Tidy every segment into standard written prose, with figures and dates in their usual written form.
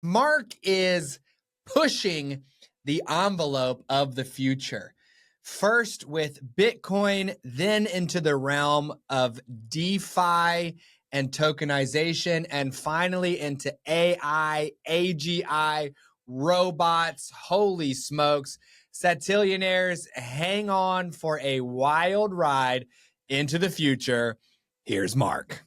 Mark is pushing the envelope of the future. First with Bitcoin, then into the realm of DeFi and tokenization, and finally into AI, AGI, robots. Holy smokes. Satillionaires, hang on for a wild ride into the future. Here's Mark.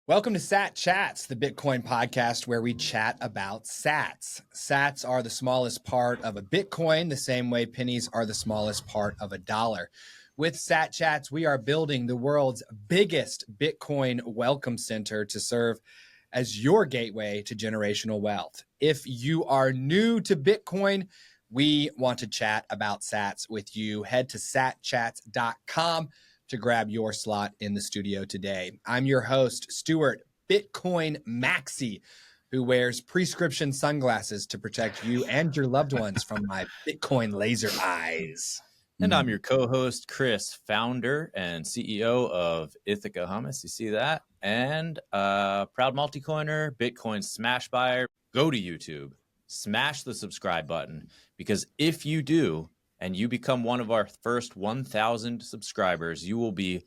Welcome to Sat Chats, the Bitcoin podcast where we chat about sats. Sats are the smallest part of a Bitcoin, the same way pennies are the smallest part of a dollar. With Sat Chats, we are building the world's biggest Bitcoin welcome center to serve as your gateway to generational wealth. If you are new to Bitcoin, we want to chat about sats with you. Head to satchats.com to grab your slot in the studio today. I'm your host, Stuart Bitcoin Maxi, who wears prescription sunglasses to protect you and your loved ones from my Bitcoin laser eyes. And I'm your co-host, Chris, founder and CEO of Ithaca Hummus. You see that? And proud multi-coiner, Bitcoin smash buyer. Go to YouTube, smash the subscribe button, because if you do, and you become one of our first 1,000 subscribers, you will be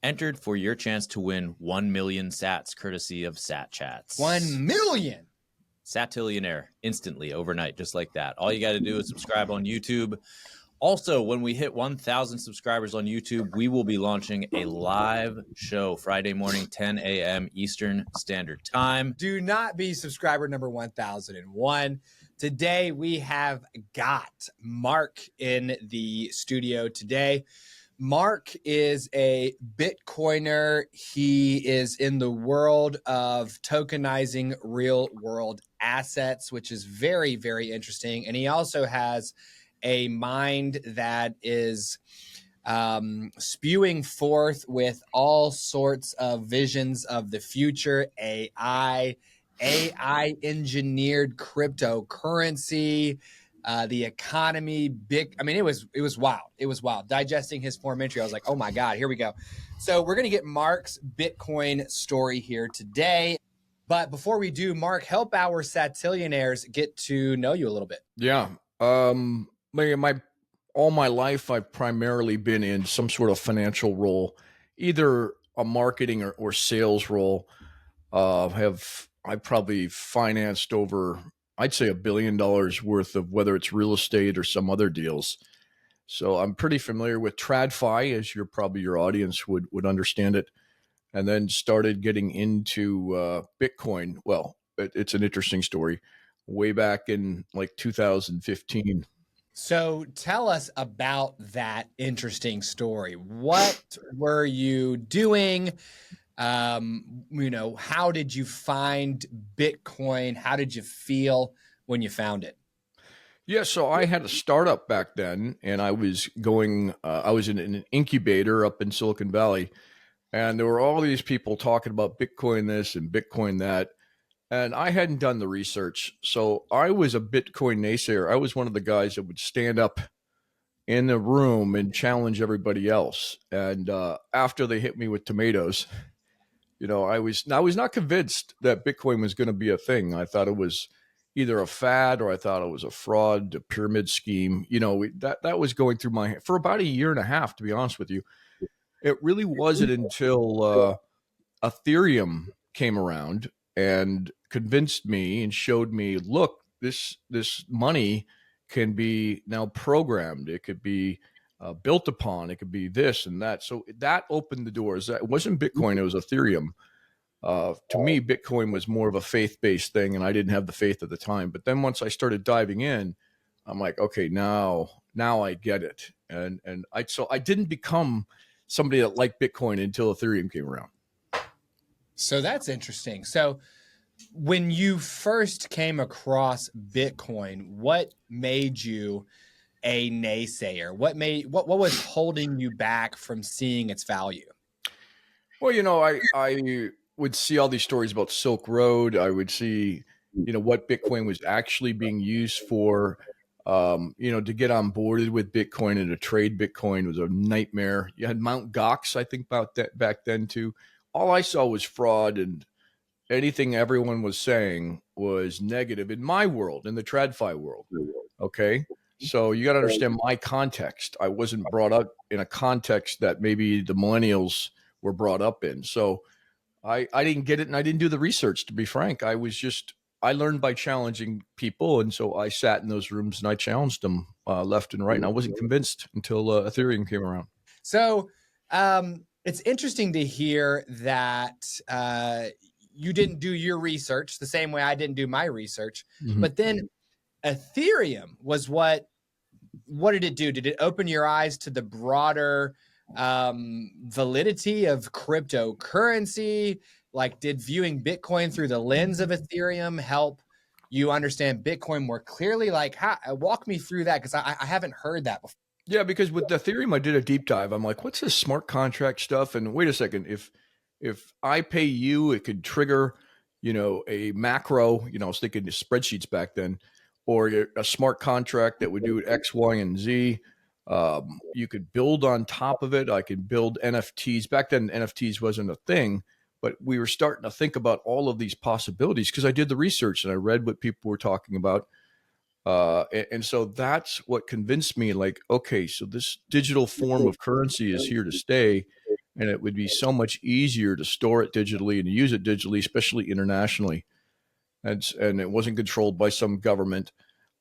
entered for your chance to win 1 million sats, courtesy of Sat Chats. 1 million! Satillionaire, instantly, overnight, just like that. All you got to do is subscribe on YouTube. Also, when we hit 1,000 subscribers on YouTube, we will be launching a live show Friday morning, 10 a.m. Eastern Standard Time. Do not be subscriber number 1001. Today, we have got Mark in the studio today. Mark is a Bitcoiner. He is in the world of tokenizing real world assets, which is very, very interesting. And he also has a mind that is spewing forth with all sorts of visions of the future, AI engineered cryptocurrency, the economy, it was wild. It was wild. Digesting his form entry, I was like, oh my God, here we go. So we're going to get Mark's Bitcoin story here today. But before we do, Mark, help our satillionaires get to know you a little bit. Yeah. All my life, I've primarily been in some sort of financial role, either a marketing or sales role. I probably financed over, I'd say $1 billion worth of whether it's real estate or some other deals. So I'm pretty familiar with TradFi, as your audience would understand it, and then started getting into Bitcoin. Well, it's an interesting story. Way back in like 2015. So tell us about that interesting story. What were you doing? How did you find Bitcoin? How did you feel when you found it? Yeah, so I had a startup back then, and I was in an incubator up in Silicon Valley, and there were all these people talking about Bitcoin this and Bitcoin that. And I hadn't done the research. So I was a Bitcoin naysayer. I was one of the guys that would stand up in the room and challenge everybody else. And after they hit me with tomatoes, I was not convinced that Bitcoin was going to be a thing. I thought it was either a fad or I thought it was a fraud, a pyramid scheme. That was going through my head for about a year and a half, to be honest with you. It really wasn't until Ethereum came around and convinced me and showed me, look, this money can be now programmed. It could be built upon. It could be this and that. So that opened the doors. It wasn't Bitcoin. It was Ethereum. To me, Bitcoin was more of a faith-based thing, and I didn't have the faith at the time. But then once I started diving in, I'm like, okay, now I get it. And I didn't become somebody that liked Bitcoin until Ethereum came around. So that's interesting. So when you first came across Bitcoin, what made you a naysayer? What was holding you back from seeing its value? Well, I would see all these stories about Silk Road. I would see, what Bitcoin was actually being used for. To get onboarded with Bitcoin and to trade Bitcoin was a nightmare. You had Mt. Gox, I think, about that back then too. all I saw was fraud, and anything everyone was saying was negative in my world, in the TradFi world. Okay. So you got to understand my context. I wasn't brought up in a context that maybe the millennials were brought up in. So I didn't get it, and I didn't do the research, to be frank. I learned by challenging people. And so I sat in those rooms and I challenged them left and right. And I wasn't convinced until Ethereum came around. So it's interesting to hear that you didn't do your research the same way I didn't do my research. Mhm. But then Ethereum was what did it do? Did it open your eyes to the broader validity of cryptocurrency? Like, did viewing Bitcoin through the lens of Ethereum help you understand Bitcoin more clearly? Like, walk me through that, because I haven't heard that before. Yeah, because with Ethereum, I did a deep dive. I'm like, what's this smart contract stuff? And wait a second, if I pay you, it could trigger, a macro. I was thinking spreadsheets back then, or a smart contract that would do X, Y, and Z. You could build on top of it. I could build NFTs. Back then, NFTs wasn't a thing, but we were starting to think about all of these possibilities because I did the research and I read what people were talking about. And so that's what convinced me, like, okay, so this digital form of currency is here to stay. And it would be so much easier to store it digitally and use it digitally, especially internationally. And it wasn't controlled by some government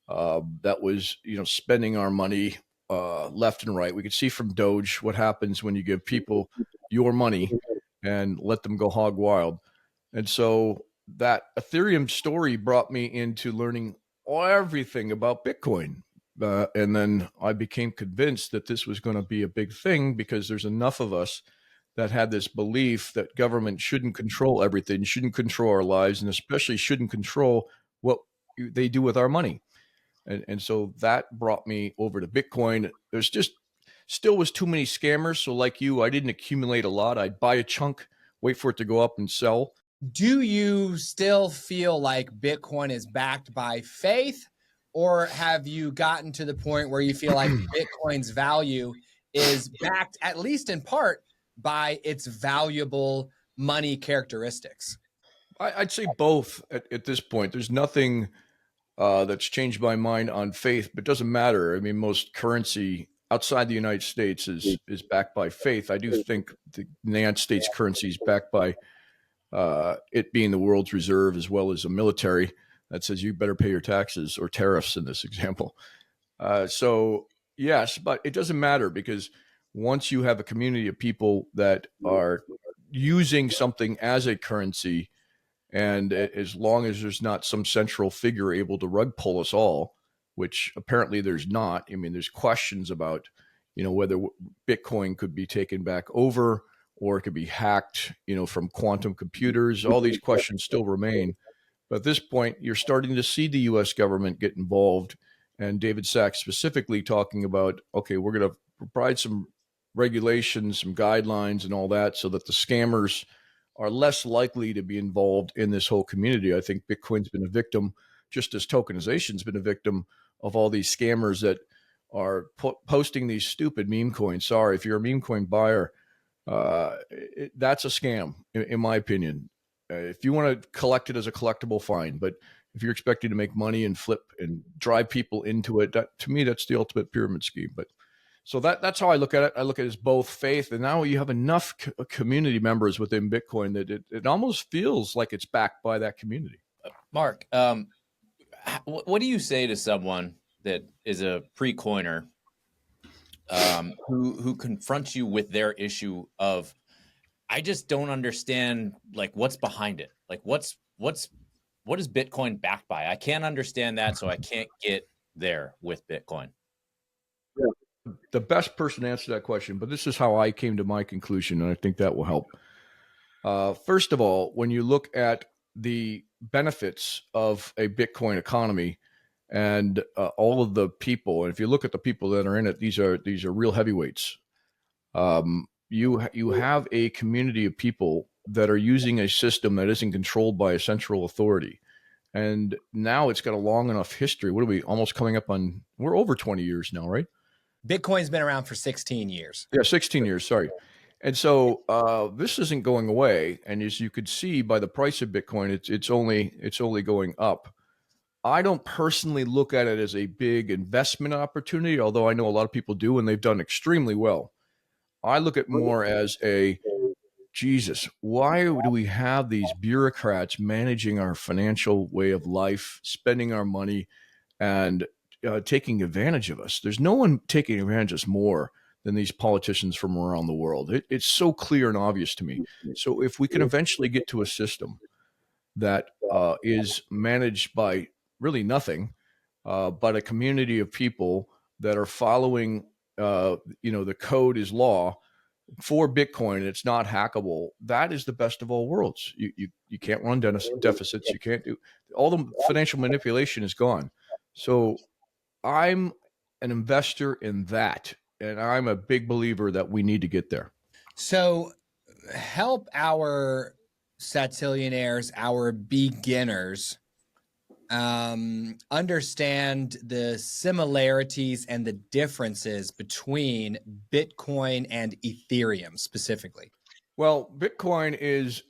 that was, spending our money left and right. We could see from Doge what happens when you give people your money and let them go hog wild. And so that Ethereum story brought me into learning everything about Bitcoin. And then I became convinced that this was going to be a big thing because there's enough of us that had this belief that government shouldn't control everything, shouldn't control our lives, and especially shouldn't control what they do with our money. And so that brought me over to Bitcoin. There's just still was too many scammers. So like you, I didn't accumulate a lot. I'd buy a chunk, wait for it to go up and sell. Do you still feel like Bitcoin is backed by faith, or have you gotten to the point where you feel like Bitcoin's value is backed, at least in part, by its valuable money characteristics? I'd say both at this point. There's nothing that's changed my mind on faith, but it doesn't matter. I mean, most currency outside the United States is backed by faith. I do think the United States currency is backed by it being the world's reserve, as well as a military that says you better pay your taxes, or tariffs in this example. So yes, but it doesn't matter, because once you have a community of people that are using something as a currency, and as long as there's not some central figure able to rug pull us all, which apparently there's not. I mean, there's questions about, whether Bitcoin could be taken back over, or it could be hacked, from quantum computers. All these questions still remain. But at this point, you're starting to see the U.S. government get involved, and David Sachs specifically talking about, okay, we're going to provide some regulations, some guidelines and all that, so that the scammers are less likely to be involved in this whole community. I think Bitcoin's been a victim, just as tokenization's been a victim of all these scammers that are posting these stupid meme coins. Sorry, if you're a meme coin buyer, that's a scam, in my opinion. If you want to collect it as a collectible, fine. But if you're expecting to make money and flip and drive people into it, to me, that's the ultimate pyramid scheme. But so that's how I look at it. I look at it as both faith, and now you have enough community members within Bitcoin that it almost feels like it's backed by that community. Mark, what do you say to someone that is a pre-coiner who confronts you with their issue of, I just don't understand, like, what's behind it? Like, what is Bitcoin backed by? I can't understand that, so I can't get there with Bitcoin. The best person to answer that question, but this is how I came to my conclusion, and I think that will help. First of all, when you look at the benefits of a Bitcoin economy and all of the people, and if you look at the people that are in it, these are real heavyweights. You have a community of people that are using a system that isn't controlled by a central authority. And now it's got a long enough history. What are we almost coming up on? We're over 20 years now, right? Bitcoin's been around for 16 years. Yeah, 16 years. Sorry. And so this isn't going away. And as you could see by the price of Bitcoin, it's only going up. I don't personally look at it as a big investment opportunity, although I know a lot of people do, and they've done extremely well. I look at more as a Jesus, why do we have these bureaucrats managing our financial way of life, spending our money, and taking advantage of us? There's no one taking advantage of us more than these politicians from around the world. It's so clear and obvious to me. So if we can eventually get to a system that is managed by really nothing, but a community of people that are following, the code is law for Bitcoin, it's not hackable. That is the best of all worlds. You can't run deficits. You can't do all the financial manipulation is gone. So I'm an investor in that, and I'm a big believer that we need to get there. So help our satillionaires, our beginners, understand the similarities and the differences between Bitcoin and Ethereum specifically. Well, Bitcoin is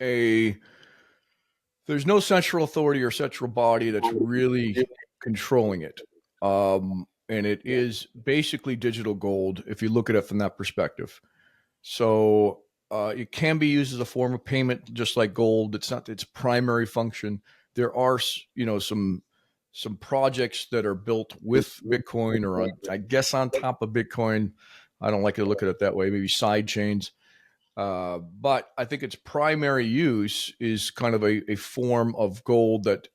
there's no central authority or central body that's really controlling it. And it is basically digital gold if you look at it from that perspective. So it can be used as a form of payment, just like gold. It's not its primary function. There are, some projects that are built with Bitcoin or I guess on top of Bitcoin. I don't like to look at it that way. Maybe side chains. But I think its primary use is kind of a form of gold that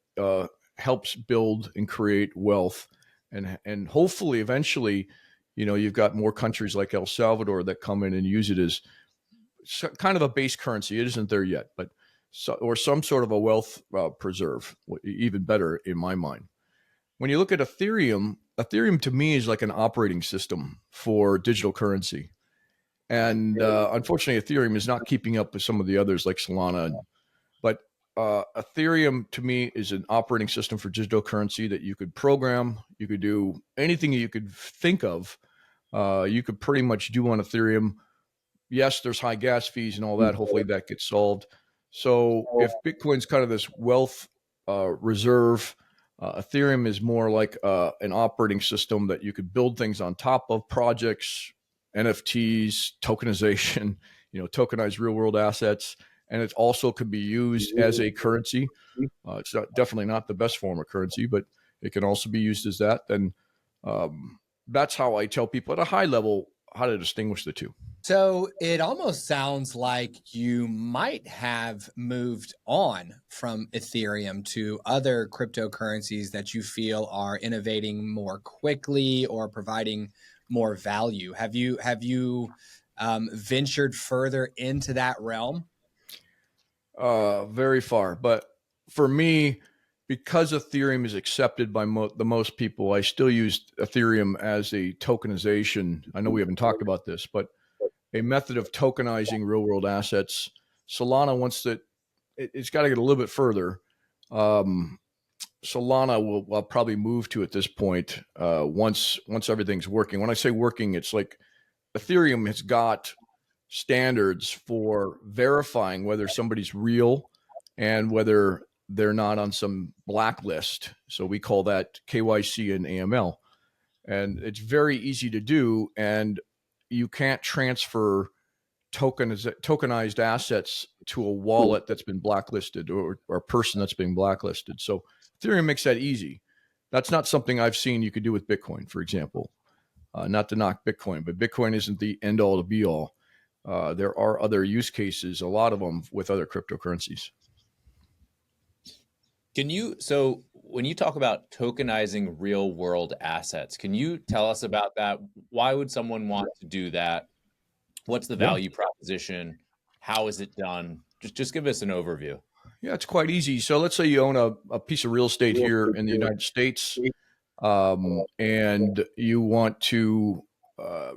helps build and create wealth. And hopefully eventually, you've got more countries like El Salvador that come in and use it as kind of a base currency. It isn't there yet, but or some sort of a wealth preserve, even better in my mind. When you look at Ethereum to me is like an operating system for digital currency. And unfortunately, Ethereum is not keeping up with some of the others like Solana. But Ethereum to me is an operating system for digital currency that you could program. You could do anything you could think of. You could pretty much do on Ethereum. Yes, there's high gas fees and all that. Hopefully that gets solved. So if Bitcoin's kind of this wealth reserve, Ethereum is more like an operating system that you could build things on top of, projects, NFTs, tokenization, tokenized real world assets. And it also could be used as a currency. It's definitely not the best form of currency, but it can also be used as that. And that's how I tell people at a high level how to distinguish the two. So it almost sounds like you might have moved on from Ethereum to other cryptocurrencies that you feel are innovating more quickly or providing more value. Have you ventured further into that realm? Very far. But for me, because Ethereum is accepted by the most people, I still use Ethereum as a tokenization. I know we haven't talked about this, but a method of tokenizing real world assets. Solana wants that it's got to get a little bit further. Solana will probably move to at this point once everything's working. When I say working, it's like Ethereum has got standards for verifying whether somebody's real and whether they're not on some blacklist. So we call that KYC and AML. And it's very easy to do. And you can't transfer tokenized assets to a wallet that's been blacklisted or a person that's been blacklisted. So Ethereum makes that easy. That's not something I've seen you could do with Bitcoin, for example. Not to knock Bitcoin, but Bitcoin isn't the end all to be all. There are other use cases, a lot of them with other cryptocurrencies. So when you talk about tokenizing real world assets, can you tell us about that? Why would someone want to do that? What's the value proposition? How is it done? Just give us an overview. Yeah, it's quite easy. So let's say you own a piece of real estate here in the United States, and you want to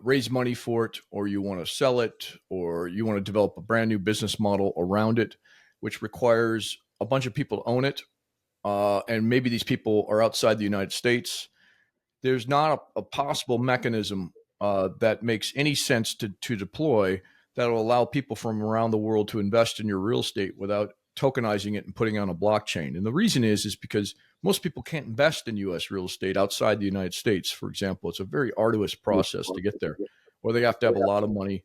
raise money for it, or you want to sell it, or you want to develop a brand new business model around it, which requires a bunch of people to own it. And maybe these people are outside the United States. There's not a possible mechanism that makes any sense to deploy that will allow people from around the world to invest in your real estate without tokenizing it and putting it on a blockchain. And the reason is because most people can't invest in U.S. real estate outside the United States, for example. It's a very arduous process to get there, or they have to have a lot of money.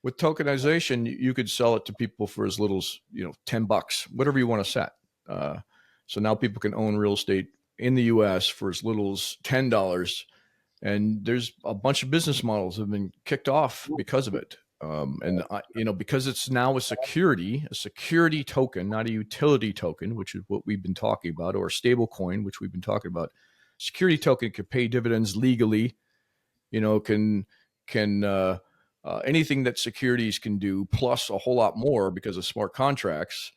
With tokenization, you could sell it to people for as little as $10, whatever you want to set. So now people can own real estate in the U.S. for as little as $10, and there's a bunch of business models that have been kicked off because of it. Because it's now a security token, not a utility token, which is what we've been talking about, or a stable coin, which we've been talking about. Security token can pay dividends legally, can anything that securities can do, plus a whole lot more because of smart contracts.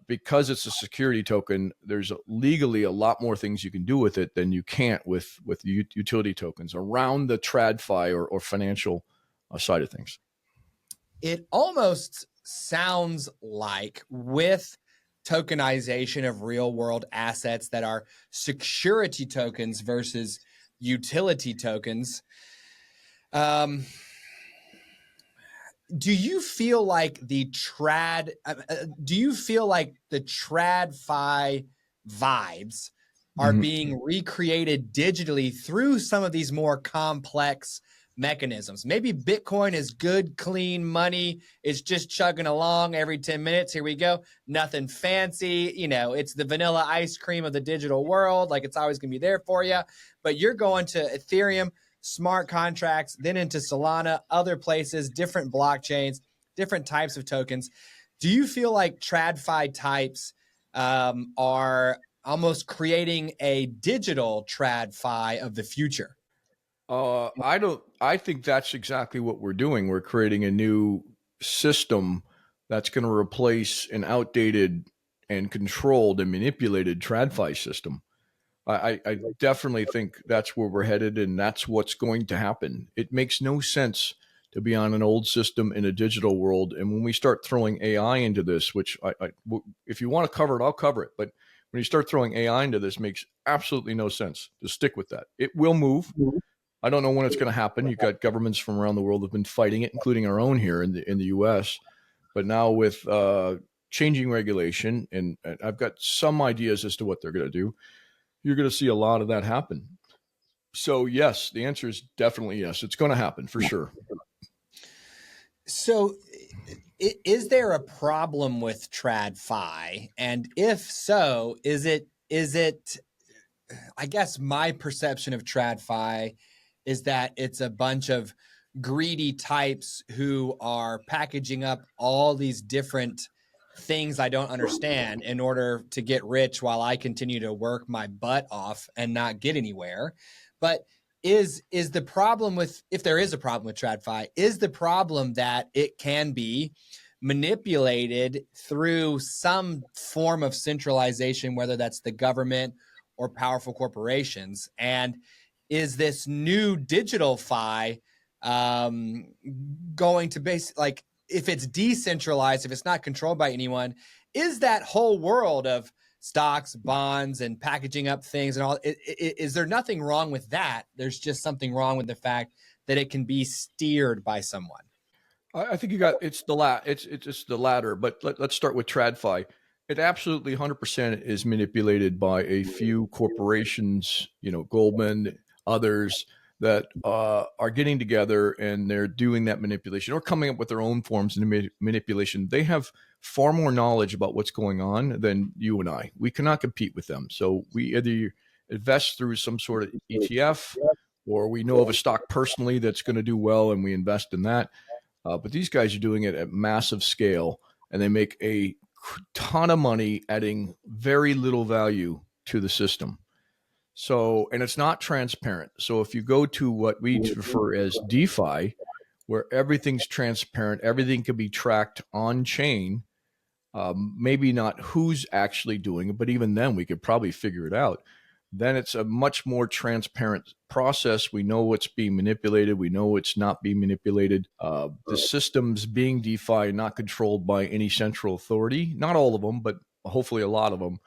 Because it's a security token, there's legally a lot more things you can do with it than you can't with utility tokens around the TradFi or financial side of things. It almost sounds like with tokenization of real world assets that are security tokens versus utility tokens, do you feel like the TradFi vibes are being recreated digitally through some of these more complex mechanisms? Maybe Bitcoin is good, clean money. It's just chugging along every 10 minutes. Here we go. Nothing fancy. It's the vanilla ice cream of the digital world. Like, it's always going to be there for you. But you're going to Ethereum, smart contracts, then into Solana, other places, different blockchains, different types of tokens. Do you feel like TradFi types are almost creating a digital TradFi of the future? I think that's exactly what we're doing. We're creating a new system that's going to replace an outdated and controlled and manipulated TradFi system. I definitely think that's where we're headed, and that's what's going to happen. It makes no sense to be on an old system in a digital world. And when we start throwing AI into this, which if you want to cover it, I'll cover it. But when you start throwing AI into this, makes absolutely no sense to stick with that. It will move. I don't know when it's going to happen. You've got governments from around the world that have been fighting it, including our own here in the U.S. But now with changing regulation, and I've got some ideas as to what they're going to do, you're going to see a lot of that happen. So yes, the answer is definitely yes. It's going to happen for sure. So is there a problem with TradFi? And if so, is it, I guess my perception of TradFi is that it's a bunch of greedy types who are packaging up all these different things I don't understand in order to get rich while I continue to work my butt off and not get anywhere. But is the problem with, if there is a problem with TradFi, is the problem that it can be manipulated through some form of centralization, whether that's the government or powerful corporations? And is this new digital fi going to like, if it's decentralized, if it's not controlled by anyone, is that whole world of stocks, bonds, and packaging up things and all, is there nothing wrong with that? There's just something wrong with the fact that it can be steered by someone. I think it's the latter, but let's start with TradFi. It absolutely 100% is manipulated by a few corporations, Goldman, others that are getting together and they're doing that manipulation or coming up with their own forms of manipulation. They have far more knowledge about what's going on than you and I. We cannot compete with them. So we either invest through some sort of ETF, or we know of a stock personally that's going to do well and we invest in that. But these guys are doing it at massive scale, and they make a ton of money adding very little value to the system. So, and it's not transparent. So if you go to what we refer as DeFi, where everything's transparent, everything can be tracked on chain, maybe not who's actually doing it, but even then we could probably figure it out. Then it's a much more transparent process. We know what's being manipulated. We know it's not being manipulated. The systems being DeFi, not controlled by any central authority. Not all of them, but hopefully a lot of them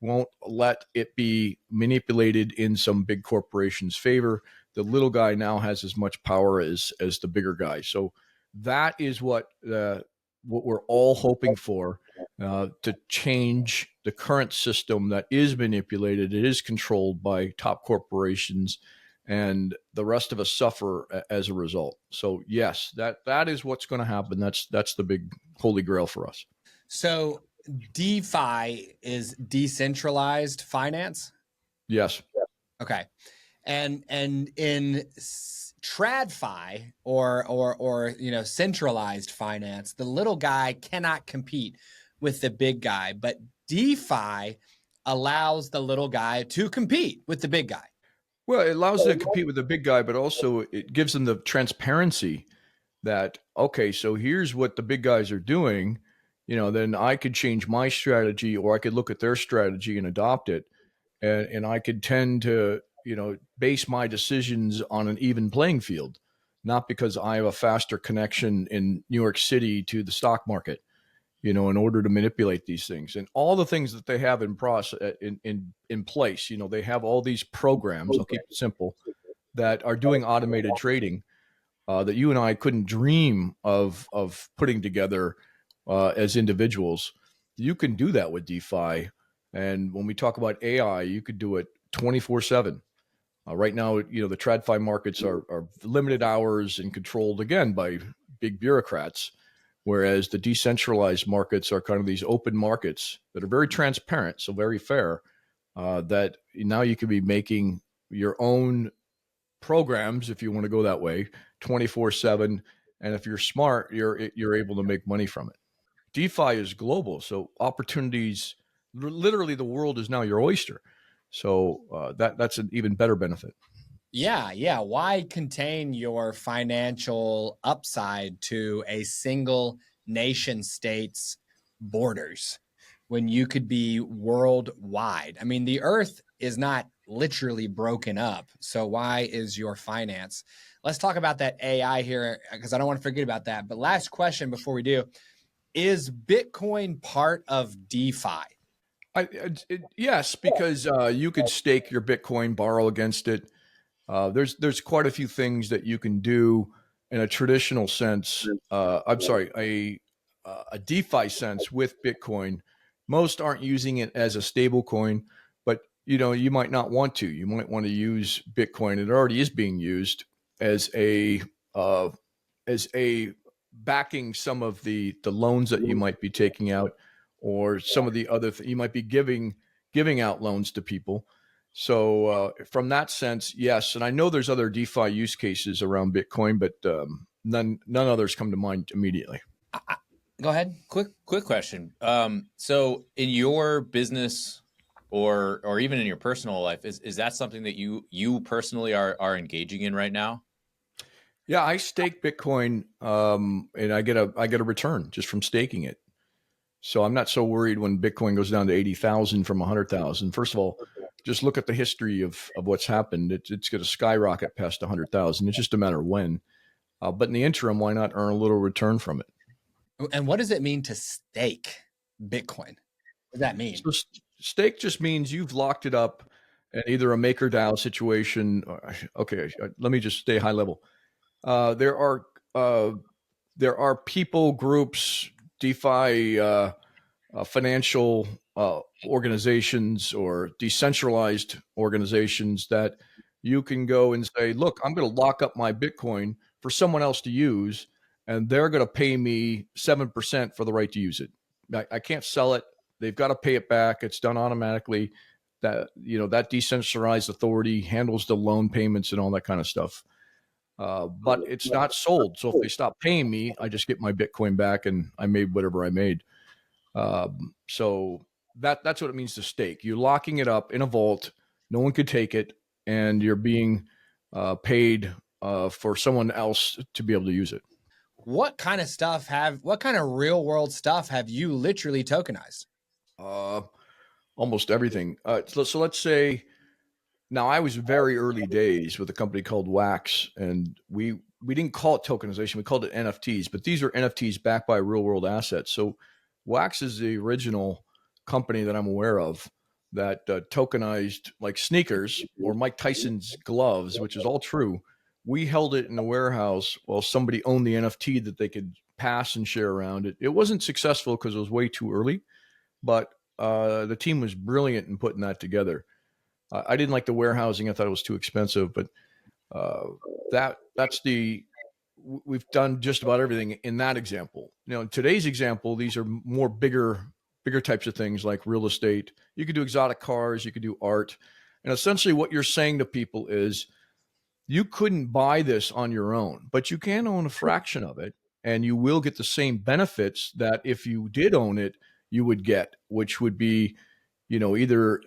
won't let it be manipulated in some big corporation's favor. The little guy now has as much power as the bigger guy. So that is what we're all hoping for, to change the current system that is manipulated. It is controlled by top corporations, and the rest of us suffer as a result. So yes, that is what's going to happen. That's the big holy grail for us. So DeFi is decentralized finance? Yes. Okay. And in TradFi or centralized finance, the little guy cannot compete with the big guy, but DeFi allows the little guy to compete with the big guy. Well, it allows them to compete with the big guy, but also it gives them the transparency that, okay, so here's what the big guys are doing. Then I could change my strategy, or I could look at their strategy and adopt it. And I could tend to, base my decisions on an even playing field, not because I have a faster connection in New York City to the stock market, in order to manipulate these things and all the things that they have in process in place. They have all these programs, I'll keep it simple, that are doing automated trading, that you and I couldn't dream of putting together as individuals. You can do that with DeFi. And when we talk about AI, you could do it 24/7. Right now, the TradFi markets are limited hours and controlled again by big bureaucrats, whereas the decentralized markets are kind of these open markets that are very transparent, so very fair, that now you can be making your own programs, if you want to go that way, 24/7. And if you're smart, you're able to make money from it. DeFi is global, so opportunities, literally the world is now your oyster. So that's an even better benefit. Yeah. Why contain your financial upside to a single nation state's borders when you could be worldwide? I mean, the earth is not literally broken up. So why is your finance? Let's talk about that AI here, because I don't want to forget about that. But last question before we do, is Bitcoin part of DeFi? Yes, because you could stake your Bitcoin, borrow against it. There's quite a few things that you can do in a traditional sense. I'm sorry, a DeFi sense with Bitcoin. Most aren't using it as a stable coin, but you might not want to. You might want to use Bitcoin. It already is being used as a backing some of the loans that you might be taking out, or some of the other you might be giving out loans to people. So from that sense, yes. And I know there's other DeFi use cases around Bitcoin, but none others come to mind immediately. Go ahead. Quick question. So in your business or even in your personal life, is that something that you personally are engaging in right now? Yeah, I stake Bitcoin, and I get a return just from staking it. So I'm not so worried when Bitcoin goes down to 80,000 from 100,000. First of all, just look at the history of what's happened. It's going to skyrocket past 100,000. It's just a matter of when. But in the interim, why not earn a little return from it? And what does it mean to stake Bitcoin? What does that mean? So stake just means you've locked it up in either a MakerDAO situation. Okay, let me just stay high level. There are people, groups, DeFi, financial organizations, or decentralized organizations that you can go and say, look, I'm going to lock up my Bitcoin for someone else to use, and they're going to pay me 7% for the right to use it. I can't sell it. They've got to pay it back. It's done automatically. That decentralized authority handles the loan payments and all that kind of stuff. But it's not sold. So if they stop paying me, I just get my Bitcoin back and I made whatever I made. So that's what it means to stake. You're locking it up in a vault. No one could take it, and you're being paid for someone else to be able to use it. What kind of real world stuff have you literally tokenized? Almost everything. So let's say, now I was very early days with a company called Wax, and we didn't call it tokenization. We called it NFTs, but these are NFTs backed by real world assets. So Wax is the original company that I'm aware of that tokenized, like sneakers or Mike Tyson's gloves, which is all true. we held it in a warehouse while somebody owned the NFT that they could pass and share around. It wasn't successful because it was way too early, but the team was brilliant in putting that together. I didn't like the warehousing. I thought it was too expensive, but we've done just about everything in that example. In today's example, these are more bigger types of things like real estate. You could do exotic cars, you could do art. And essentially what you're saying to people is you couldn't buy this on your own, but you can own a fraction of it, and you will get the same benefits that if you did own it, you would get, which would be, either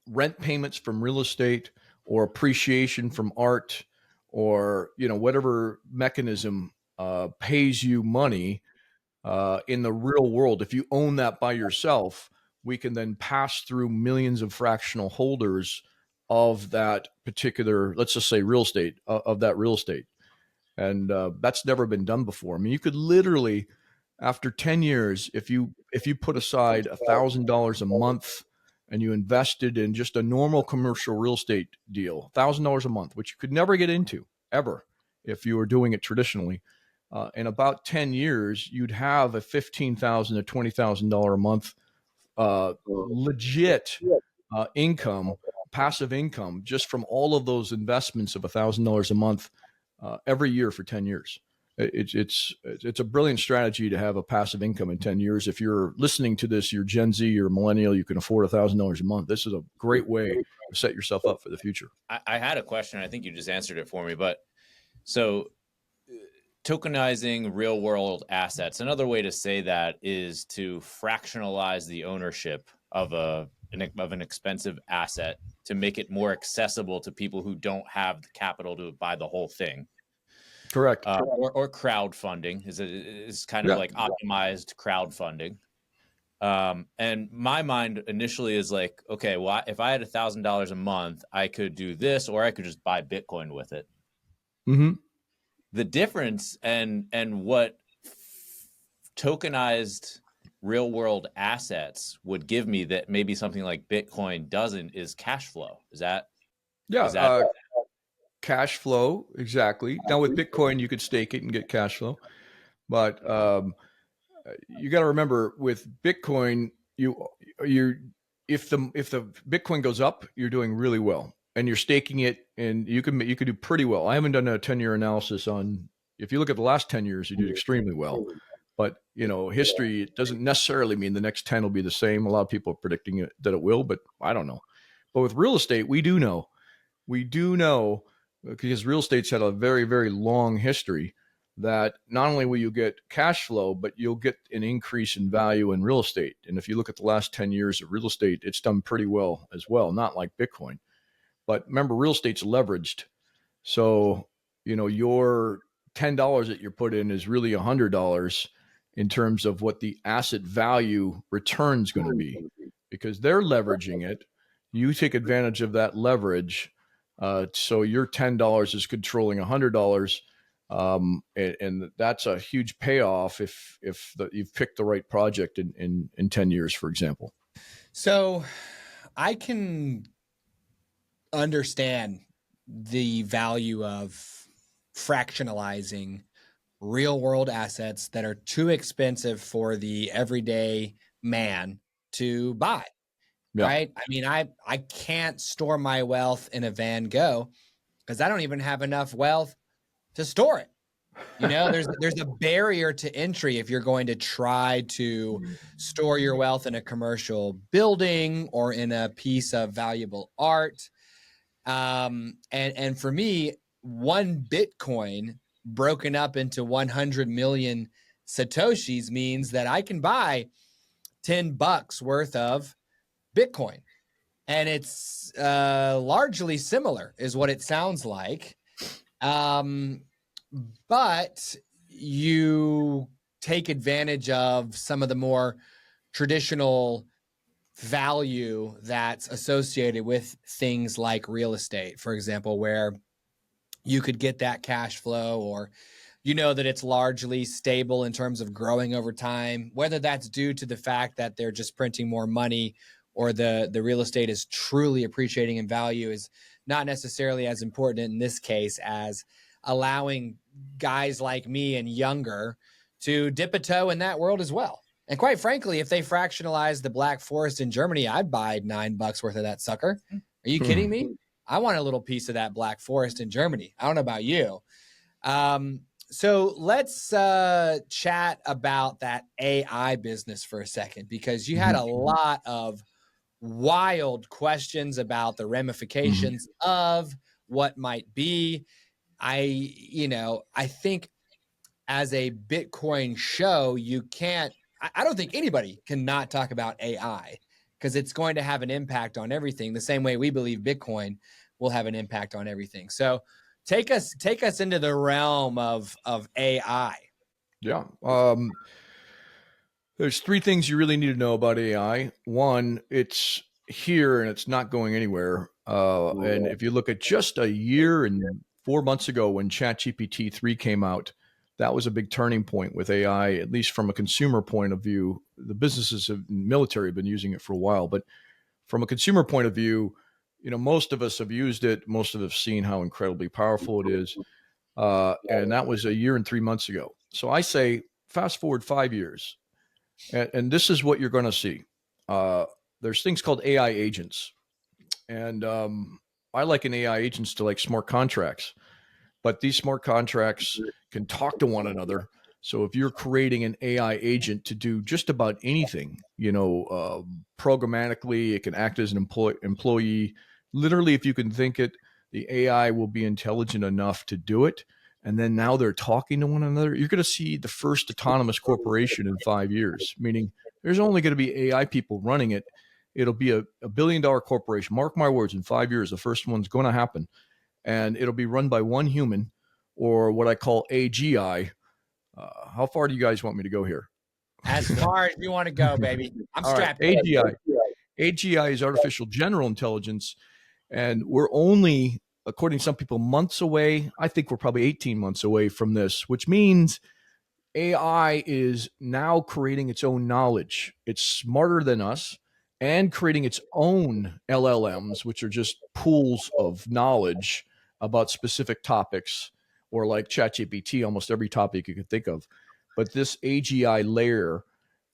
rent payments from real estate or appreciation from art, or whatever mechanism pays you money in the real world. If you own that by yourself, we can then pass through millions of fractional holders of that particular, let's just say real estate, of that real estate. And that's never been done before. I mean, you could literally, after 10 years, if you put aside $1,000 a month and you invested in just a normal commercial real estate deal, $1,000 a month, which you could never get into ever if you were doing it traditionally, in about 10 years, you'd have a $15,000 to $20,000 a month legit income, passive income, just from all of those investments of $1,000 a month every year for 10 years. It's a brilliant strategy to have a passive income in 10 years. If you're listening to this, you're Gen Z, you're a millennial, you can afford $1,000 a month. This is a great way to set yourself up for the future. I had a question. I think you just answered it for me, but so tokenizing real world assets. Another way to say that is to fractionalize the ownership of an expensive asset to make it more accessible to people who don't have the capital to buy the whole thing. Correct. Or crowdfunding is kind of like optimized crowdfunding. And my mind initially is like, okay, well, if I had $1,000 a month, I could do this, or I could just buy Bitcoin with it. Mm-hmm. The difference and what tokenized real world assets would give me that maybe something like Bitcoin doesn't is cash flow. Is that cash flow? Exactly. Now with Bitcoin, you could stake it and get cash flow, but you got to remember with Bitcoin, if the Bitcoin goes up, you're doing really well. And you're staking it, and you can do pretty well. I haven't done a 10-year analysis on. If you look at the last 10 years, you did extremely well. But history, it doesn't necessarily mean the next 10 will be the same. A lot of people are predicting that it will, but I don't know. But with real estate, we do know, because real estate's had a very, very long history, that not only will you get cash flow, but you'll get an increase in value in real estate. And if you look at the last 10 years of real estate, it's done pretty well as well. Not like Bitcoin. But remember, real estate's leveraged. So, your $10 that you put in is really $100 in terms of what the asset value return is going to be, because they're leveraging it. You take advantage of that leverage. So your $10 is controlling $100. And that's a huge payoff if you've picked the right project in 10 years, for example. So I can understand the value of fractionalizing real world assets that are too expensive for the everyday man to buy. Yeah. Right? I mean, I can't store my wealth in a Van Gogh because I don't even have enough wealth to store it. There's a barrier to entry if you're going to try to store your wealth in a commercial building or in a piece of valuable art. And for me, one Bitcoin broken up into 100 million Satoshis means that I can buy $10 worth of Bitcoin. And it's largely similar is what it sounds like. But you take advantage of some of the more traditional value that's associated with things like real estate, for example, where you could get that cash flow, or that it's largely stable in terms of growing over time, whether that's due to the fact that they're just printing more money or the real estate is truly appreciating in value is not necessarily as important in this case as allowing guys like me and younger to dip a toe in that world as well. And quite frankly, if they fractionalize the Black Forest in Germany, I'd buy $9 worth of that sucker. Are you kidding me? I want a little piece of that Black Forest in Germany. I don't know about you. So let's chat about that AI business for a second, because you had a lot of wild questions about the ramifications of what might be. I think as a Bitcoin show, I don't think anybody can not talk about AI, because it's going to have an impact on everything the same way we believe Bitcoin will have an impact on everything. So take us into the realm of AI. Yeah. There's three things you really need to know about AI. One, it's here and it's not going anywhere. And if you look at just a year and 4 months ago when ChatGPT 3 came out, that was a big turning point with AI, at least from a consumer point of view. The businesses and military have been using it for a while, but from a consumer point of view, most of us have used it. Most of us have seen how incredibly powerful it is. And that was a year and 3 months ago. So I say, fast forward 5 years. And this is what you're going to see. There's things called AI agents. And I liken AI agents to like smart contracts. But these smart contracts can talk to one another. So if you're creating an AI agent to do just about anything, programmatically, it can act as an employee. Literally, if you can think it, the AI will be intelligent enough to do it. And then now they're talking to one another. You're going to see the first autonomous corporation in 5 years, meaning there's only going to be AI people running it. It'll be a $1 billion corporation. Mark my words, in 5 years, the first one's going to happen. And it'll be run by one human, or what I call AGI. How far do you guys want me to go here? As far as you want to go, baby. I'm strapped. Right, AGI. AGI is artificial general intelligence. And we're only, according to some people, months away. I think we're probably 18 months away from this, which means AI is now creating its own knowledge. It's smarter than us and creating its own LLMs, which are just pools of knowledge about specific topics, or like ChatGPT, almost every topic you could think of. But this AGI layer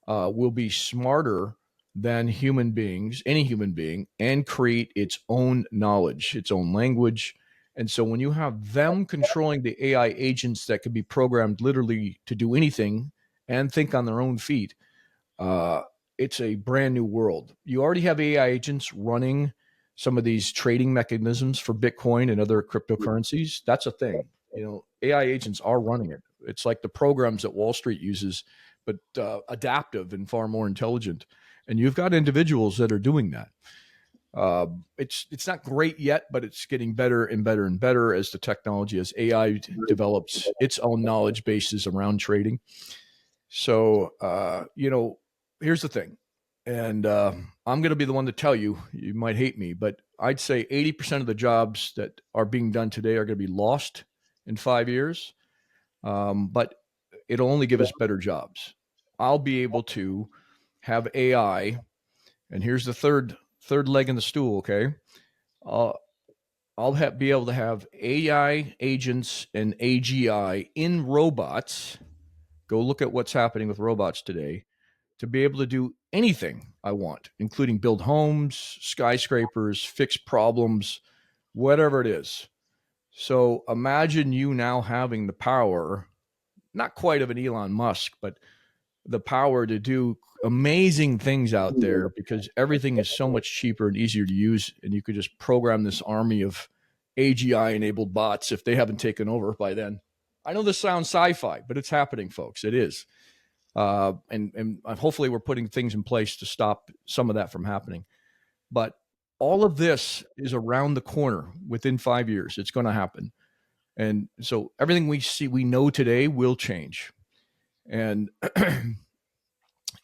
will be smarter than human beings, any human being, and create its own knowledge, its own language. And so when you have them controlling the AI agents that can be programmed literally to do anything and think on their own feet, it's a brand new world. You already have AI agents running some of these trading mechanisms for Bitcoin and other cryptocurrencies. That's a thing. AI agents are running it. It's like the programs that Wall Street uses, but adaptive and far more intelligent. And you've got individuals that are doing that. It's not great yet, but it's getting better and better and better as the technology, as AI develops its own knowledge bases around trading. So, here's the thing. And I'm going to be the one to tell you, you might hate me, but I'd say 80% of the jobs that are being done today are going to be lost in 5 years. But it'll only give us better jobs. I'll be able to have AI, and here's the third leg in the stool, okay? I'll be able to have AI agents and AGI in robots. Go look at what's happening with robots today, to be able to do anything I want, including build homes, skyscrapers, fix problems, whatever it is. So imagine you now having the power, not quite of an Elon Musk, but the power to do amazing things out there, because everything is so much cheaper and easier to use. And you could just program this army of AGI enabled bots if they haven't taken over by then. I know this sounds sci-fi, but it's happening, folks. It is. And hopefully we're putting things in place to stop some of that from happening. But all of this is around the corner. Within 5 years, it's going to happen. And so everything we know today will change. And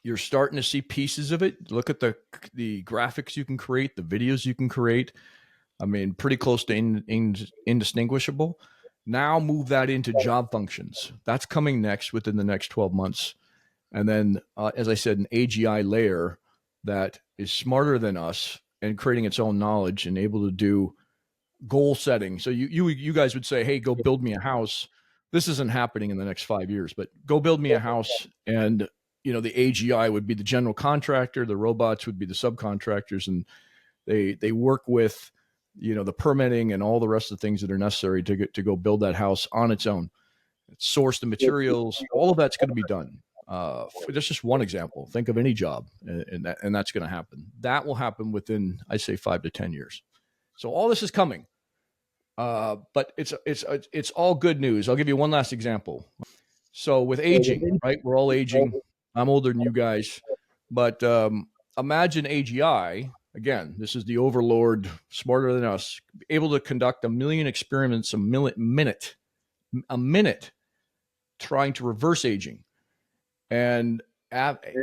you're starting to see pieces of it. Look at the graphics you can create, the videos you can create. I mean, pretty close to indistinguishable. Now move that into job functions. That's coming next within the next 12 months. And then, as I said, an AGI layer that is smarter than us and creating its own knowledge and able to do goal setting. So you guys would say, hey, go build me a house. This isn't happening in the next 5 years, but go build me a house. And, the AGI would be the general contractor. The robots would be the subcontractors. And they work with, the permitting and all the rest of the things that are necessary to go build that house on its own. Source the materials, all of that's going to be done. That's just one example. Think of any job, and that's going to happen. That will happen within, I say, 5 to 10 years. So all this is coming, but it's all good news. I'll give you one last example. So with aging, right? We're all aging. I'm older than you guys, but imagine AGI. Again, this is the overlord, smarter than us, able to conduct 1 million experiments a minute, trying to reverse aging, and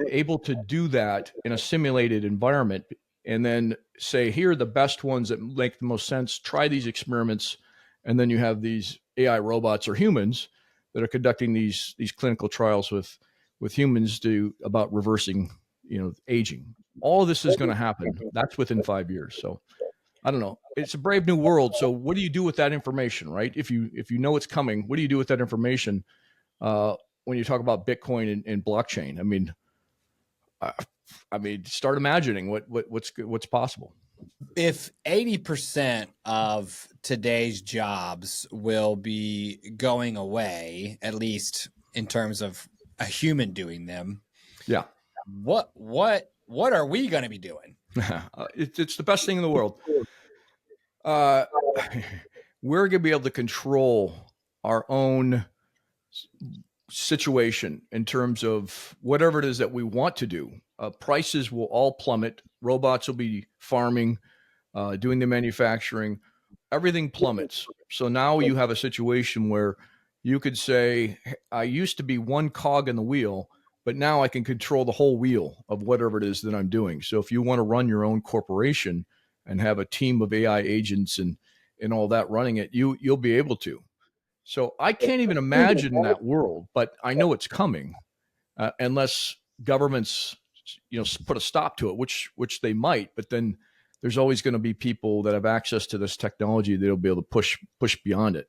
able to do that in a simulated environment, and then say, here are the best ones that make the most sense. Try these experiments, and then you have these AI robots or humans that are conducting these clinical trials with humans about reversing, aging. All of this is going to happen. That's within 5 years. So I don't know. It's a brave new world. So what do you do with that information, right? If you know it's coming, what do you do with that information when you talk about Bitcoin and blockchain? I mean, start imagining what's possible. If 80% of today's jobs will be going away, at least in terms of a human doing them, yeah, what are we going to be doing? It's the best thing in the world. We're going to be able to control our own situation in terms of whatever it is that we want to do. Prices will all plummet. Robots will be farming, doing the manufacturing. Everything plummets. So now you have a situation where you could say, I used to be one cog in the wheel, but now I can control the whole wheel of whatever it is that I'm doing. So if you want to run your own corporation and have a team of AI agents and all that running it, you'll be able to. So I can't even imagine that world, but I know it's coming, unless governments, put a stop to it, which they might. But then there's always going to be people that have access to this technology that'll be able to push beyond it.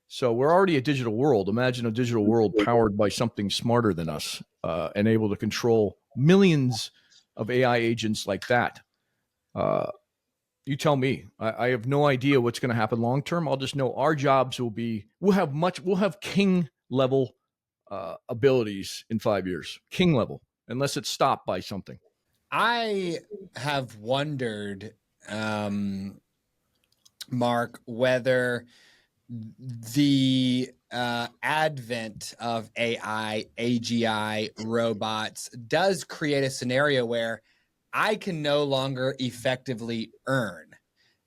So we're already a digital world. Imagine a digital world powered by something smarter than us, and able to control millions of AI agents like that. You tell me. I have no idea what's going to happen long term. I'll just know our jobs we'll have king level abilities in 5 years, king level, unless it's stopped by something. I have wondered, Mark, whether the advent of AI, AGI, robots does create a scenario where I can no longer effectively earn.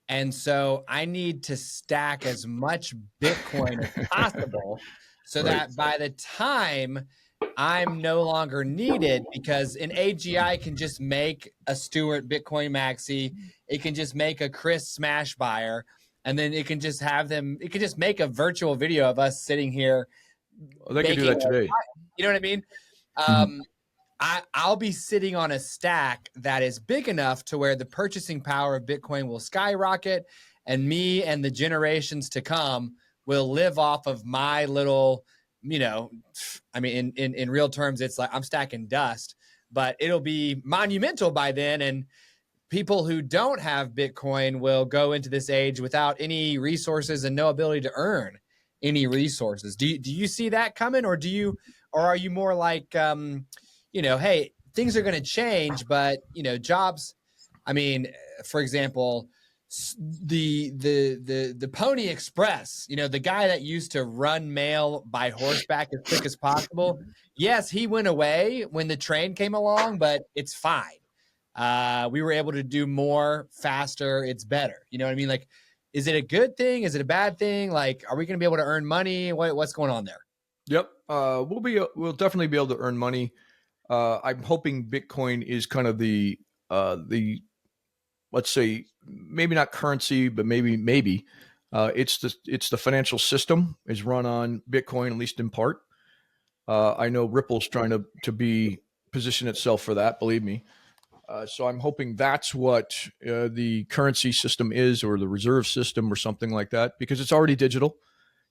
And so I need to stack as much Bitcoin as possible so that by the time I'm no longer needed, because an AGI can just make a Stuart Bitcoin Maxi, it can just make a Chris Smash Buyer, and then it can just make a virtual video of us sitting here. Well, they can do that today. You know what I mean? I'll be sitting on a stack that is big enough to where the purchasing power of Bitcoin will skyrocket, and me and the generations to come will live off of my little, I mean, in real terms, it's like I'm stacking dust, but it'll be monumental by then. And people who don't have Bitcoin will go into this age without any resources and no ability to earn any resources. Do you see that coming, or are you more like, hey, things are going to change, but jobs. I mean, for example, the Pony Express, the guy that used to run mail by horseback as quick as possible. Yes, he went away when the train came along, but it's fine. We were able to do more faster. It's better. You know what I mean? Like, is it a good thing? Is it a bad thing? Like, are we going to be able to earn money? What's going on there? Yep. We'll definitely be able to earn money. I'm hoping Bitcoin is kind of the let's say, maybe not currency, but maybe it's the financial system is run on Bitcoin, at least in part. I know Ripple's trying to position itself for that. Believe me. So I'm hoping that's what the currency system is, or the reserve system, or something like that, because it's already digital.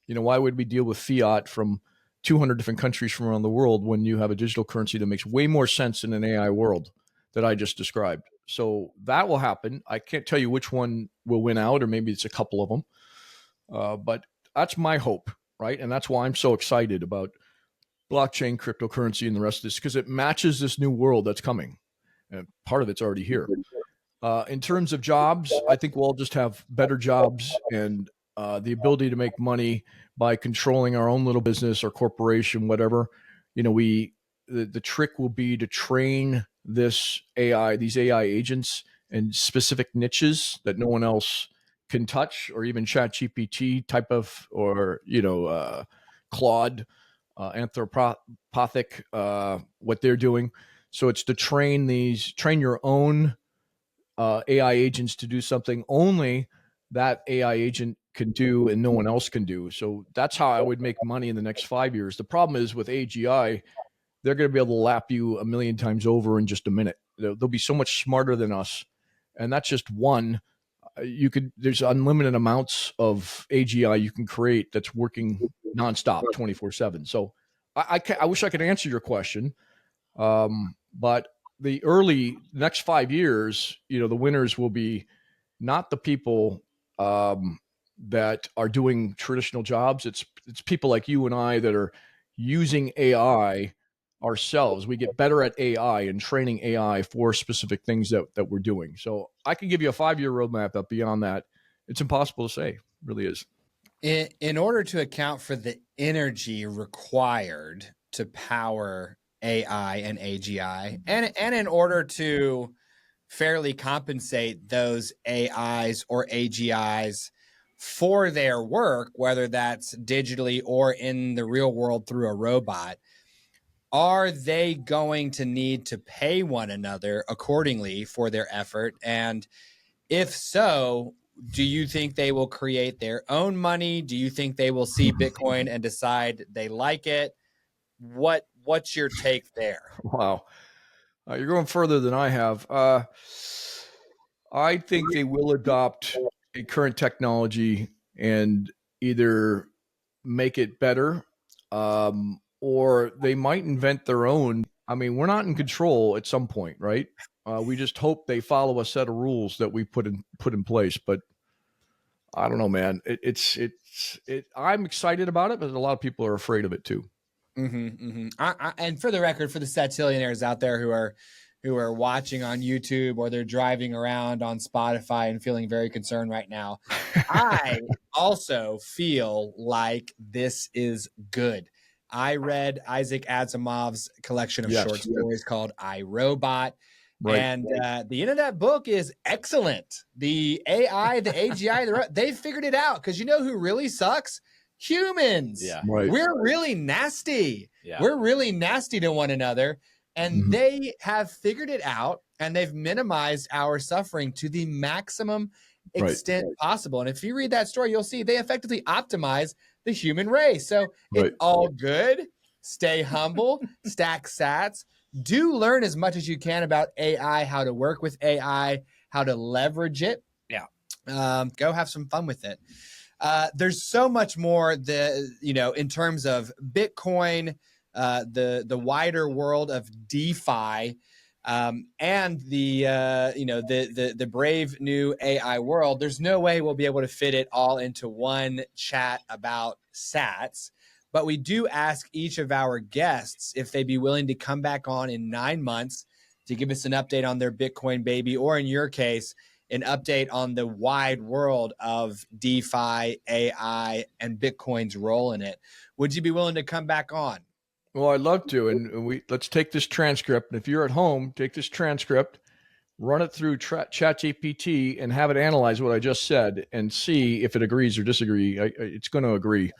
Why would we deal with fiat from 200 different countries from around the world when you have a digital currency that makes way more sense in an AI world that I just described? So that will happen. I can't tell you which one will win out, or maybe it's a couple of them. But that's my hope, right? And that's why I'm so excited about blockchain, cryptocurrency, and the rest of this, because it matches this new world that's coming. And part of it's already here. In terms of jobs, I think we'll all just have better jobs and the ability to make money by controlling our own little business or corporation, whatever. The trick will be to train these AI agents in specific niches that no one else can touch, or even ChatGPT type of, or Claude, Anthropic, what they're doing. So it's to train your own AI agents to do something only that AI agent can do and no one else can do. So that's how I would make money in the next 5 years. The problem is with AGI, they're going to be able to lap you a million times over in just a minute. They'll be so much smarter than us. And that's just one. There's unlimited amounts of AGI you can create that's working nonstop 24/7. So I wish I could answer your question. But the next 5 years, the winners will be not the people that are doing traditional jobs. It's people like you and I that are using AI ourselves. We get better at AI and training AI for specific things that we're doing. So I can give you a 5-year roadmap, but beyond that, it's impossible to say. It really is. In order to account for the energy required to power AI and AGI, and in order to fairly compensate those AIs or AGIs for their work, whether that's digitally or in the real world through a robot, are they going to need to pay one another accordingly for their effort? And if so, do you think they will create their own money? Do you think they will see Bitcoin and decide they like it? What's your take there? Wow. You're going further than I have. I think they will adopt a current technology and either make it better, or they might invent their own. I mean, we're not in control at some point, right? We just hope they follow a set of rules that we put in place. But I don't know, man. I'm excited about it, but a lot of people are afraid of it too. And for the record, for the Satillionaires out there who are watching on YouTube, or they're driving around on Spotify and feeling very concerned right now, I also feel like this is good. I read Isaac Asimov's collection of short stories called I, Robot. Right. And the end of that book is excellent. The AI, the AGI, they figured it out, because you know who really sucks? Humans. Yeah. Right. We're really nasty. Yeah. We're really nasty to one another. And they have figured it out, and they've minimized our suffering to the maximum extent possible. And if you read that story, you'll see they effectively optimize the human race. So it's all good. Stay humble, stack sats. Do learn as much as you can about AI, how to work with AI, how to leverage it. Yeah. Go have some fun with it. There's so much more in terms of Bitcoin, the wider world of DeFi, and the brave new AI world. There's no way we'll be able to fit it all into one chat about sats. But we do ask each of our guests if they'd be willing to come back on in 9 months to give us an update on their Bitcoin baby, or in your case, an update on the wide world of DeFi, AI, and Bitcoin's role in it. Would you be willing to come back on? Well, I'd love to. And let's take this transcript. And if you're at home, take this transcript, run it through ChatGPT, and have it analyze what I just said and see if it agrees or disagrees. It's going to agree.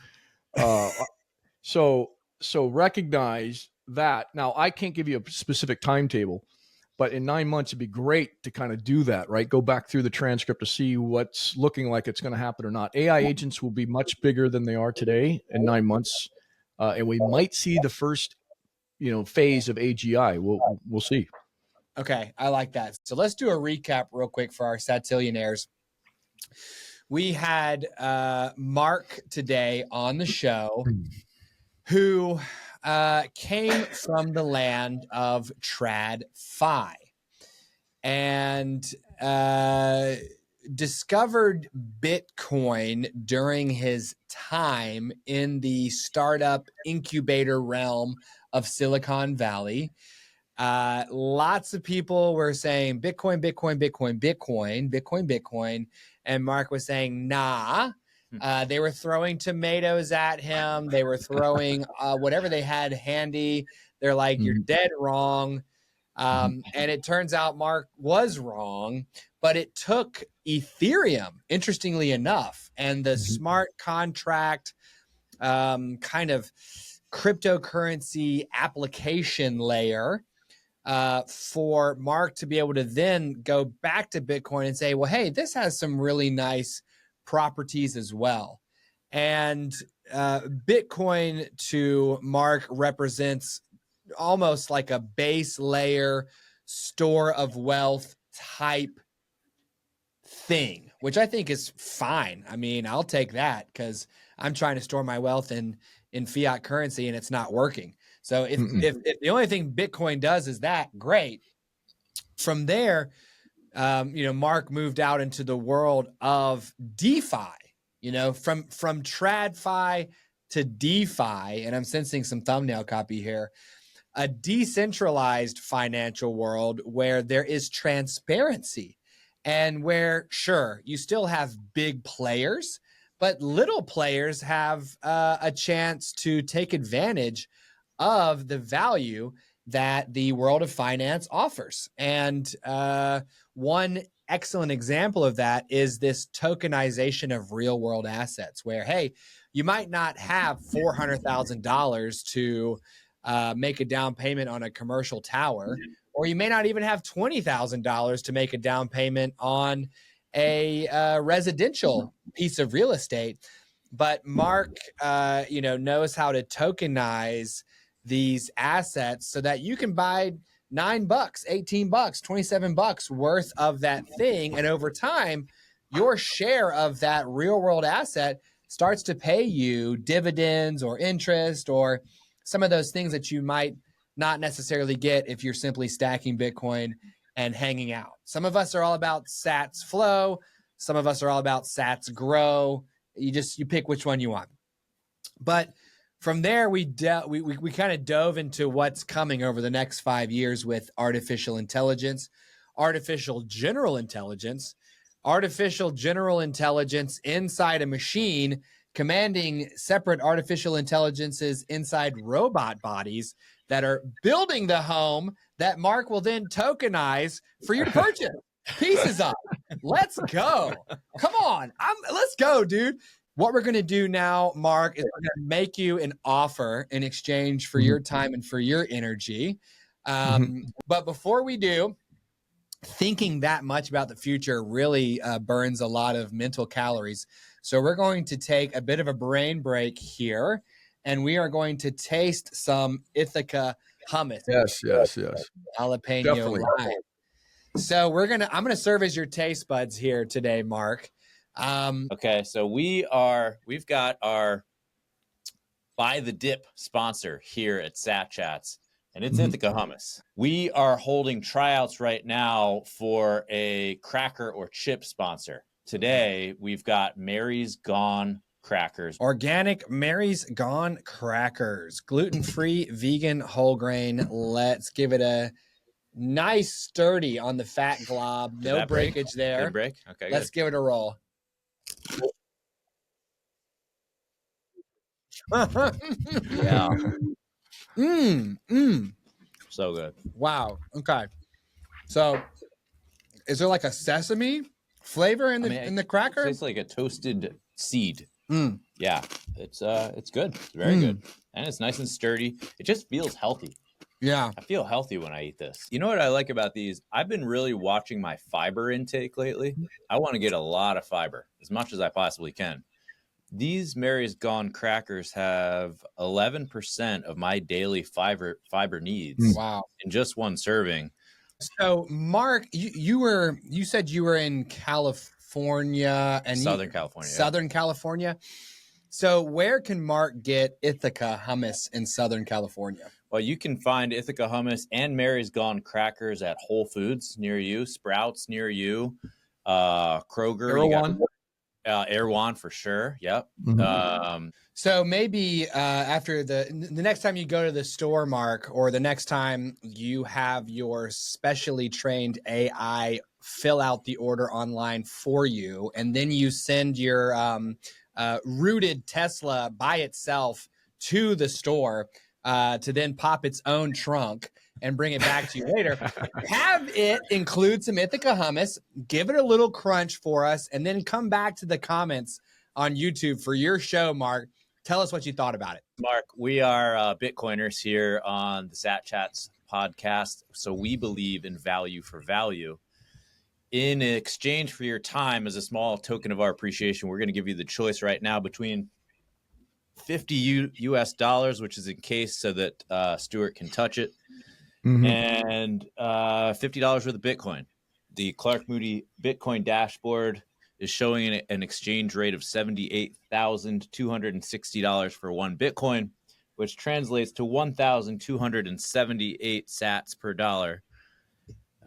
So recognize that. Now, I can't give you a specific timetable, but in 9 months, it'd be great to kind of do that, right? Go back through the transcript to see what's looking like it's going to happen or not. AI agents will be much bigger than they are today in 9 months. And we might see the first, phase of AGI. We'll see. Okay, I like that. So let's do a recap real quick for our Satillionaires. We had Mark today on the show who came from the land of TradFi and discovered Bitcoin during his time in the startup incubator realm of Silicon Valley. Lots of people were saying Bitcoin, Bitcoin, Bitcoin, Bitcoin, Bitcoin, Bitcoin. And Mark was saying, nah. They were throwing tomatoes at him. They were throwing whatever they had handy. They're like, you're dead wrong. And it turns out Mark was wrong, but it took Ethereum, interestingly enough, and the smart contract kind of cryptocurrency application layer for Mark to be able to then go back to Bitcoin and say, well, hey, this has some really nice properties as well. And Bitcoin to Mark represents almost like a base layer store of wealth type thing, which I think is fine. I mean, I'll take that because I'm trying to store my wealth in fiat currency and it's not working. So if the only thing Bitcoin does is that, great. From there, Mark moved out into the world of DeFi, from TradFi to DeFi, and I'm sensing some thumbnail copy here, a decentralized financial world where there is transparency and where, sure, you still have big players, but little players have a chance to take advantage of the value that the world of finance offers. And one excellent example of that is this tokenization of real world assets where, hey, you might not have $400,000 to make a down payment on a commercial tower, or you may not even have $20,000 to make a down payment on a residential piece of real estate. But Mark, knows how to tokenize these assets so that you can buy $9, $18, $27 worth of that thing. And over time, your share of that real world asset starts to pay you dividends or interest or some of those things that you might not necessarily get if you're simply stacking Bitcoin and hanging out. Some of us are all about sats flow. Some of us are all about sats grow. You pick which one you want. But from there, we kind of dove into what's coming over the next 5 years with artificial intelligence, artificial general intelligence inside a machine, commanding separate artificial intelligences inside robot bodies that are building the home that Mark will then tokenize for you to purchase pieces of. Let's go. Come on. Let's go, dude. What we're going to do now, Mark, is we're going to make you an offer in exchange for your time and for your energy. But before we do, thinking that much about the future really burns a lot of mental calories. So we're going to take a bit of a brain break here, and we are going to taste some Ithaca hummus. Yes. Jalapeno Definitely. lime. So I'm going to serve as your taste buds here today, Mark. Okay, so we've got our Buy the Dip sponsor here at Sat Chats, and it's Ithaca Hummus. We are holding tryouts right now for a cracker or chip sponsor. Today, we've got Mary's Gone crackers. Organic Mary's Gone crackers. Gluten-free, vegan, whole grain. Let's give it a nice sturdy on the fat glob. No breakage there. Good break? Okay, Let's give it a roll. Yeah. Mm. So good. Wow. Okay. So is there like a sesame flavor in the cracker? It's like a toasted seed. Mm. Yeah. It's good. It's very good. And it's nice and sturdy. It just feels healthy. Yeah. I feel healthy when I eat this. You know what I like about these? I've been really watching my fiber intake lately. I want to get a lot of fiber, as much as I possibly can. These Mary's Gone crackers have 11% of my daily fiber needs. Wow. In just one serving. So, Mark, you said you were in California and Southern California. Southern California. So, where can Mark get Ithaca hummus in Southern California? Well, you can find Ithaca hummus and Mary's Gone crackers at Whole Foods near you, Sprouts near you, Kroger, Erewhon? Erewhon for sure. Yep. Mhm. So maybe after the next time you go to the store, Mark, or the next time you have your specially trained AI fill out the order online for you, and then you send your rooted Tesla by itself to the store to then pop its own trunk and bring it back to you later. Have it include some Ithaca hummus, give it a little crunch for us, and then come back to the comments on YouTube for your show, Mark. Tell us what you thought about it. Mark, we are Bitcoiners here on the Sat Chats podcast. So we believe in value for value. In exchange for your time as a small token of our appreciation, we're going to give you the choice right now between 50 US dollars, which is encased so that Stuart can touch it, and $50 worth of Bitcoin. The Clark Moody Bitcoin dashboard is showing an exchange rate of $78,260 for one Bitcoin, which translates to 1,278 sats per dollar.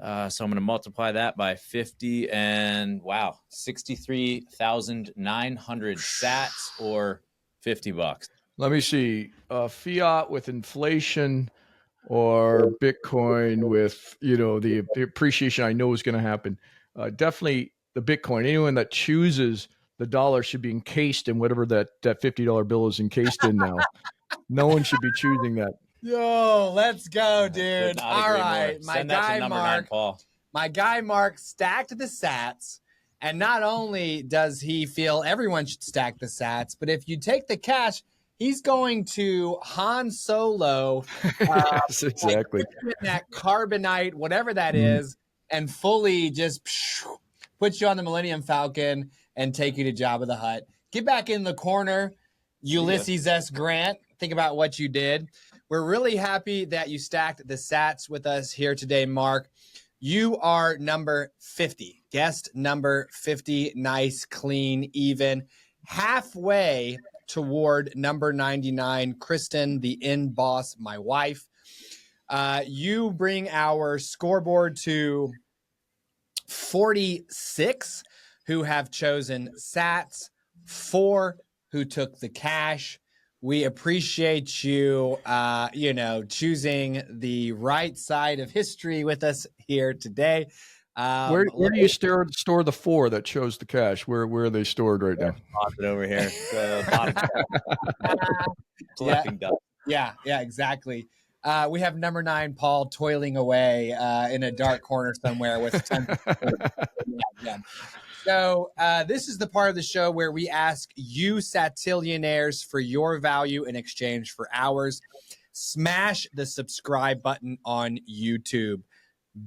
So I'm going to multiply that by 50 and wow, 63,900 sats or $50. Let me see. Fiat with inflation or Bitcoin with, the appreciation I know is going to happen. Definitely the Bitcoin. Anyone that chooses the dollar should be encased in whatever that $50 bill is encased in now. No one should be choosing that. Yo, let's go, dude. All right. My guy, Mark. 9, Paul. My guy, Mark, stacked the sats. And not only does he feel everyone should stack the sats, but if you take the cash, he's going to Han Solo. Yes, exactly. Like that carbonite, whatever that is, and fully just put you on the Millennium Falcon and take you to Jabba the Hutt. Get back in the corner, Ulysses S. Grant. Think about what you did. We're really happy that you stacked the sats with us here today, Mark. You are number 50, guest number 50, nice, clean, even, halfway toward number 99, Kristen, the in boss, my wife. You bring our scoreboard to 46 who have chosen sats, 4 who took the cash. We appreciate you, choosing the right side of history with us here today. Where do you store the 4 that chose the cash? Where are they stored right now? It over here. Collecting dust. Yeah, exactly. We have number 9, Paul, toiling away in a dark corner somewhere with tons of So this is the part of the show where we ask you satillionaires for your value in exchange for ours. Smash the subscribe button on YouTube.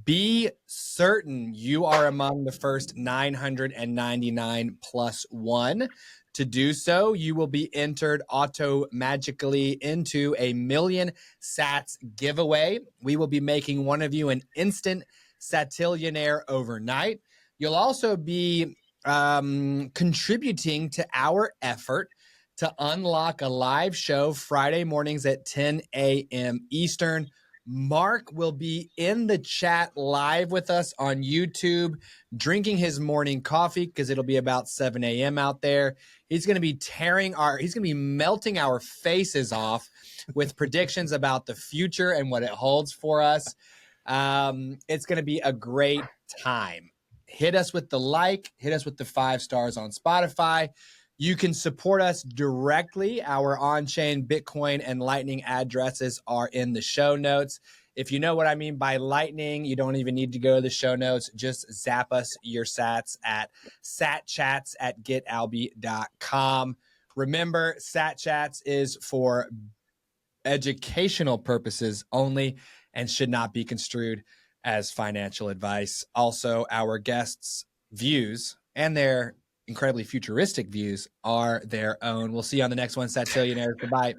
Be certain you are among the first 999 plus 1. To do so, you will be entered auto-magically into a million sats giveaway. We will be making one of you an instant satillionaire overnight. You'll also be contributing to our effort to unlock a live show Friday mornings at 10 a.m. Eastern. Mark will be in the chat live with us on YouTube, drinking his morning coffee because it'll be about 7 a.m. out there. He's going to be melting our faces off with predictions about the future and what it holds for us. It's going to be a great time. Hit us with the like, hit us with the 5 stars on Spotify. You can support us directly. Our on-chain Bitcoin and Lightning addresses are in the show notes. If you know what I mean by Lightning, you don't even need to go to the show notes. Just zap us your sats at satchats@getalby.com. Remember, SatChats is for educational purposes only and should not be construed as financial advice. Also, our guests' views and their incredibly futuristic views are their own. We'll see you on the next one, Satillionaires. Goodbye.